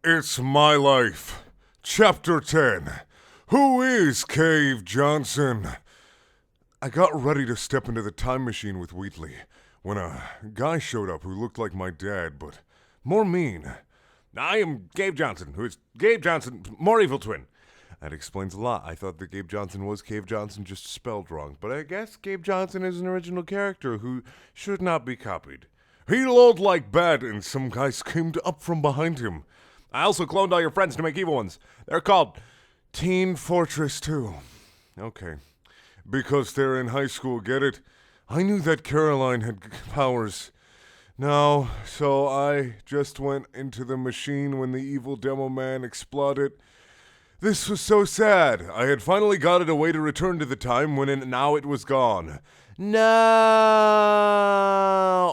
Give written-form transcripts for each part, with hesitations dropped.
It's My Life. Chapter 10. Who is Cave Johnson? I got ready to step into the time machine with Wheatley when a guy showed up who looked like my dad, but more mean. I am Gabe Johnson, who is Gabe Johnson, more evil twin. That explains a lot. I thought that Gabe Johnson was Cave Johnson, just spelled wrong. But I guess Gabe Johnson is an original character who should not be copied. He lolled like bad, and some guy schemed up from behind him. I also cloned all your friends to make evil ones. They're called Teen Fortress 2. Okay. Because they're in high school, get it? I knew that Caroline had powers. No, so I just went into the machine when the evil demo man exploded. This was so sad. I had finally got it away to return to the time when now it was gone. No,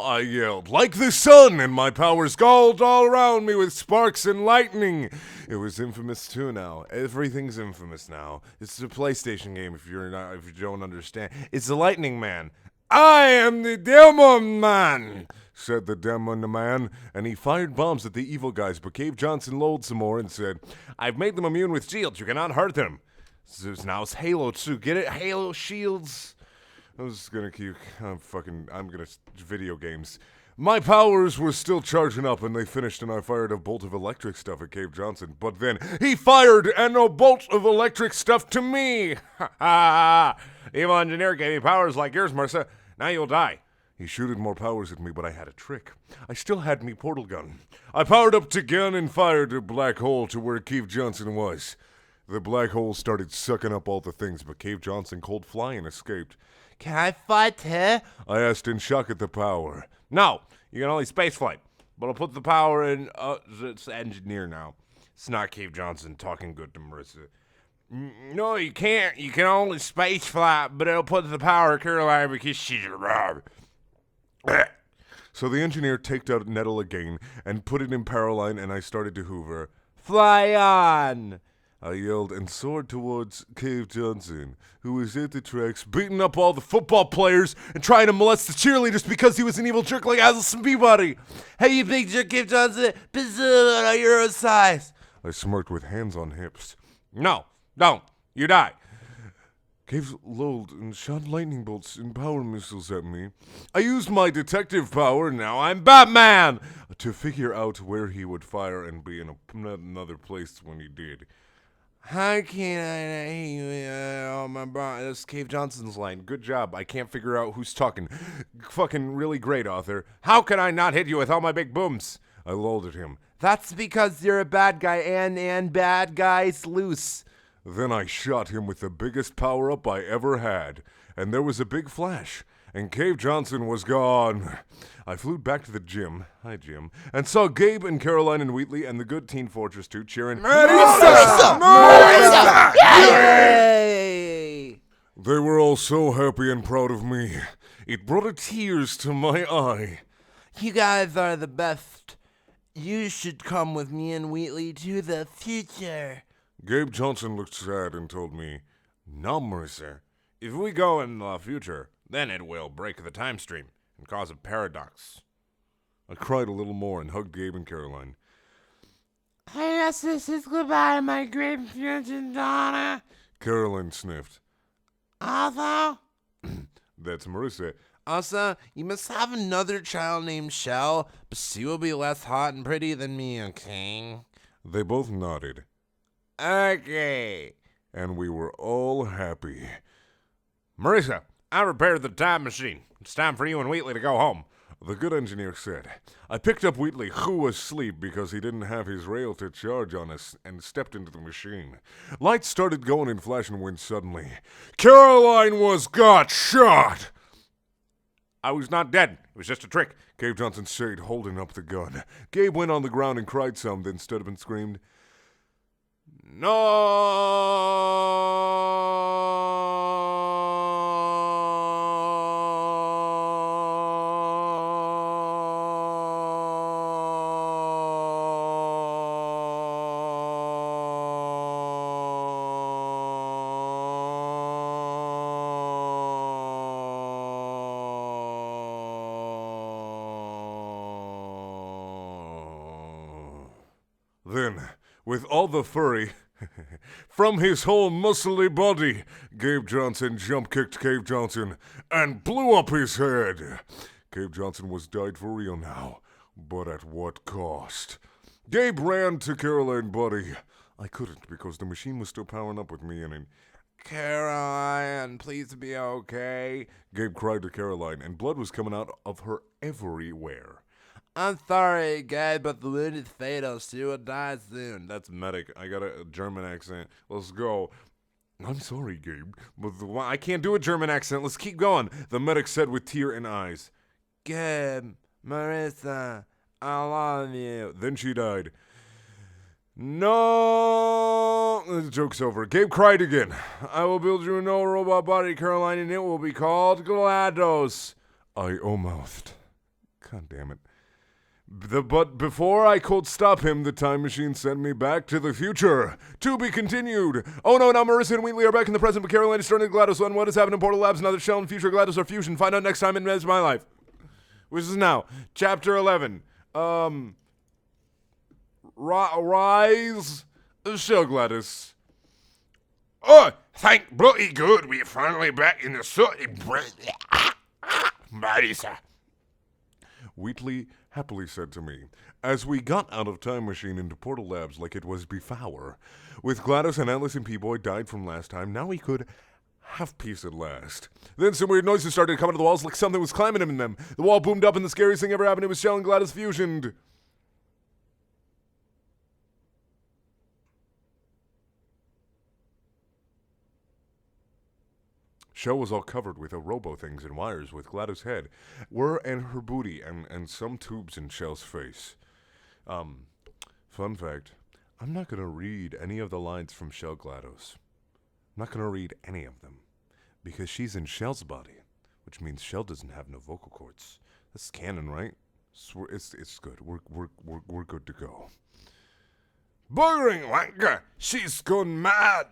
I yelled, like the sun, and my powers galled all around me with sparks and lightning. It was infamous too now. Everything's infamous now. It's a PlayStation game if you don't understand. It's the Lightning Man. I am the Demon Man, said the Demon Man, and he fired bombs at the evil guys, but Cave Johnson lolled some more and said, I've made them immune with shields. You cannot hurt them. So now it's Halo 2. Get it? Halo shields. I was gonna keep, video games. My powers were still charging up and they finished and I fired a bolt of electric stuff at Cave Johnson. But then he fired a bolt of electric stuff to me. Ha ha! Evil engineer gave me powers like yours, Marissa. Now you'll die. He shooted more powers at me, but I had a trick. I still had me portal gun. I powered up the gun and fired a black hole to where Cave Johnson was. The black hole started sucking up all the things, but Cave Johnson cold flying escaped. Can I fight her? I asked in shock at the power. No, you can only space flight. But I'll put the power in, it's engineer now. It's not Cave Johnson talking good to Marissa. No, you can't. You can only space flight, but it'll put the power in Caroline because she's a So the engineer taked out Nettle again and put it in Paroline, and I started to hoover. Fly on! I yelled and soared towards Cave Johnson, who was at the tracks beating up all the football players and trying to molest the cheerleaders because he was an evil jerk like Allison Peabody. Hey, you big jerk, Cave Johnson, you're a size. I smirked with hands on hips. No, don't. You die. Cave lulled and shot lightning bolts and power missiles at me. I used my detective power, now I'm Batman, to figure out where he would fire and be in another place when he did. How can I not hear you? Oh, my bro. That's Cave Johnson's line. Good job. I can't figure out who's talking. Fucking really great, author. How can I not hit you with all my big booms? I lulled at him. That's because you're a bad guy and bad guys loose. Then I shot him with the biggest power-up I ever had. And there was a big flash. And Cave Johnson was gone. I flew back to the gym, hi Jim, and saw Gabe and Caroline and Wheatley and the good Teen Fortress 2 cheering, Marissa! Marissa! Yay! They were all so happy and proud of me. It brought a tears to my eye. You guys are the best. You should come with me and Wheatley to the future. Gabe Johnson looked sad and told me, no, Marissa, if we go in the future, then it will break the time stream and cause a paradox. I cried a little more and hugged Gabe and Caroline. I guess this is goodbye, my great future Donna. Caroline sniffed. Also? That's Marissa. Also, you must have another child named Shell, but she will be less hot and pretty than me, okay? They both nodded. Okay. And we were all happy. Marissa, I repaired the time machine. It's time for you and Wheatley to go home. The good engineer said. I picked up Wheatley, who was asleep because he didn't have his rail to charge on us, and stepped into the machine. Lights started going and flashing when suddenly, Caroline got shot! I was not dead. It was just a trick, Cave Johnson said, holding up the gun. Gabe went on the ground and cried some, then stood up and screamed, No! Then, with all the furry from his whole muscly body, Gabe Johnson jump-kicked Cave Johnson and blew up his head. Cave Johnson was died for real now, but at what cost? Gabe ran to Caroline Buddy. I couldn't because the machine was still powering up with me and Caroline, please be okay. Gabe cried to Caroline, and blood was coming out of her everywhere. I'm sorry, Gabe, but the wound is fatal. She will die soon. That's medic. I got a German accent. Let's go. I'm sorry, Gabe, but I can't do a German accent. Let's keep going. The medic said with tear in eyes. Gabe, Marissa, I love you. Then she died. No, the joke's over. Gabe cried again. I will build you a no robot body, Caroline, and it will be called GLaDOS. I mouthed. God damn it. But before I could stop him, the time machine sent me back to the future. To be continued. Oh no, now Marissa and Wheatley are back in the present, but Caroline is starting GLaDOS on what has happened in Portal Labs, now that Shell and Future GLaDOS are fusion. Find out next time in Mez My Life. Which is now. Chapter 11. Rise of Shell GLaDOS. Oh, thank bloody good we're finally back in the city. Marissa. Wheatley happily said to me, as we got out of Time Machine into Portal Labs like it was before. With GLaDOS and Atlas and P-Boy died from last time, now we could have peace at last. Then some weird noises started to come out of the walls like something was climbing in them. The wall boomed up and the scariest thing ever happened. It was Shell and GLaDOS fusioned. Shell was all covered with robo-things and wires with GLaDOS' head, and her booty, and some tubes in Shell's face. Fun fact, I'm not going to read any of the lines from Shell GLaDOS. I'm not going to read any of them, because she's in Shell's body, which means Shell doesn't have no vocal cords. That's canon, right? It's good. We're good to go. Buggering wanker! She's gone mad!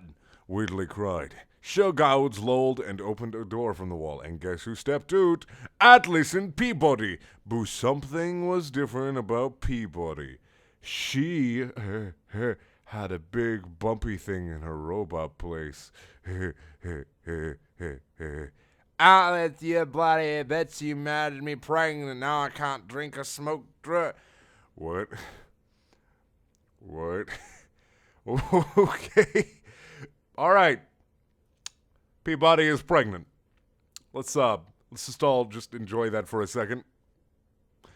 Wheatley cried. Chellgoats lolled and opened a door from the wall, and guess who stepped out? Atlas and Peabody. Boo, something was different about Peabody. She had a big bumpy thing in her robot place. Atlas, you bloody bitch, you mad at me pregnant. Now I can't drink or smoke What? Okay. All right. Peabody is pregnant. Let's just all just enjoy that for a second.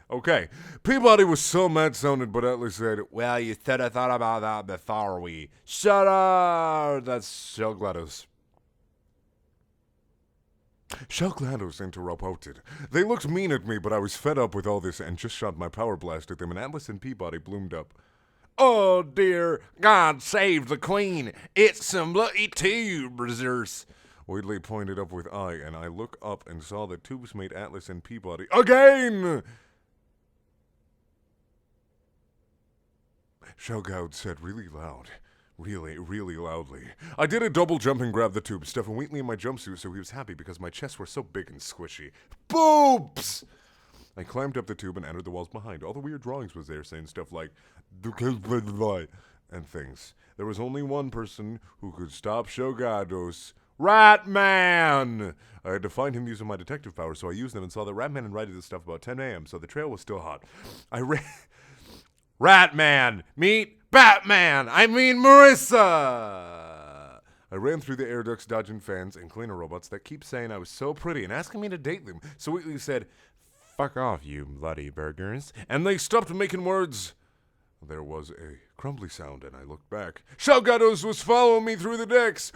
Okay. Peabody was so mad-sounded, but Atlas said, well, you said I thought about that before we... Shut up! That's Shell GLaDOS. Shell GLaDOS interrupted. They looked mean at me, but I was fed up with all this and just shot my power blast at them, and Atlas and Peabody bloomed up. Oh, dear. God save the queen. It's some bloody tubers. Wheatley pointed up with eye, and I looked up and saw the tubes made Atlas and Peabody again! Chellgoats said really loud. Really, really loudly. I did a double jump and grabbed the tube, stuffing Wheatley in my jumpsuit so he was happy because my chests were so big and squishy. Boobs! I climbed up the tube and entered the walls behind. All the weird drawings was there saying stuff like, and things. There was only one person who could stop Chellgoats. Ratman! I had to find him using my detective powers, so I used them and saw that Ratman had righted this stuff about 10 a.m., so the trail was still hot. I ran... Ratman! Meet Batman! I mean Marissa! I ran through the air ducts, dodging fans and cleaner robots that keep saying I was so pretty and asking me to date them, so Wheatley said, fuck off, you bloody burgers. And they stopped making words. There was a crumbly sound, and I looked back. Chellgoats was following me through the decks!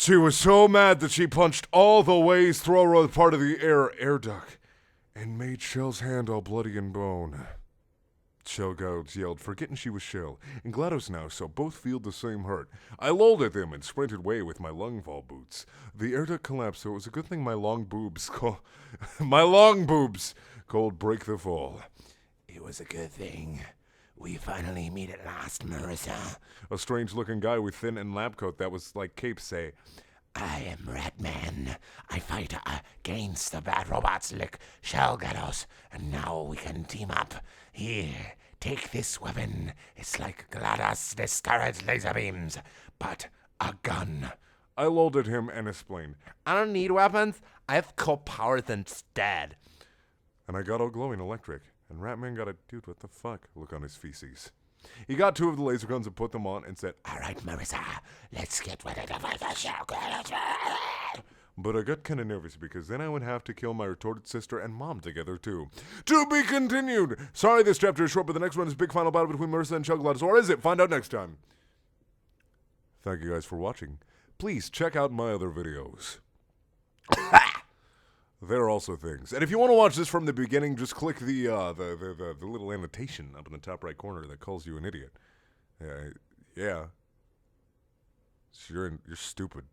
She was so mad that she punched all the ways through a part of the air duct and made Shell's hand all bloody and bone. Chellgoats yelled, forgetting she was Shell, and GLaDOS now, so both feel the same hurt. I lolled at them and sprinted away with my lung fall boots. The air duct collapsed, so it was a good thing my long boobs called break the fall. It was a good thing. We finally meet at last, Marissa. A strange-looking guy with thin and lab coat that was like capes say, I am Ratman. I fight against the bad robots like Chellgoats, and now we can team up. Here, take this weapon. It's like GLaDOS discouraged laser beams, but a gun. I lolled at him and explained, I don't need weapons. I have cold powers instead. and I got all glowing electric, and Ratman got a dude, what the fuck look on his feces. He got 2 of the laser guns and put them on and said, All right, Marissa, let's get ready to fight the Chellgoats. but I got kinda nervous because then I would have to kill my retorted sister and mom together too. To be continued! Sorry this chapter is short, but the next one is big final battle between Marissa and Chellgoats. Or is it? Find out next time. Thank you guys for watching. Please check out my other videos. There are also things. And if you want to watch this from the beginning, just click the little annotation up in the top right corner that calls you an idiot. Yeah. You're stupid.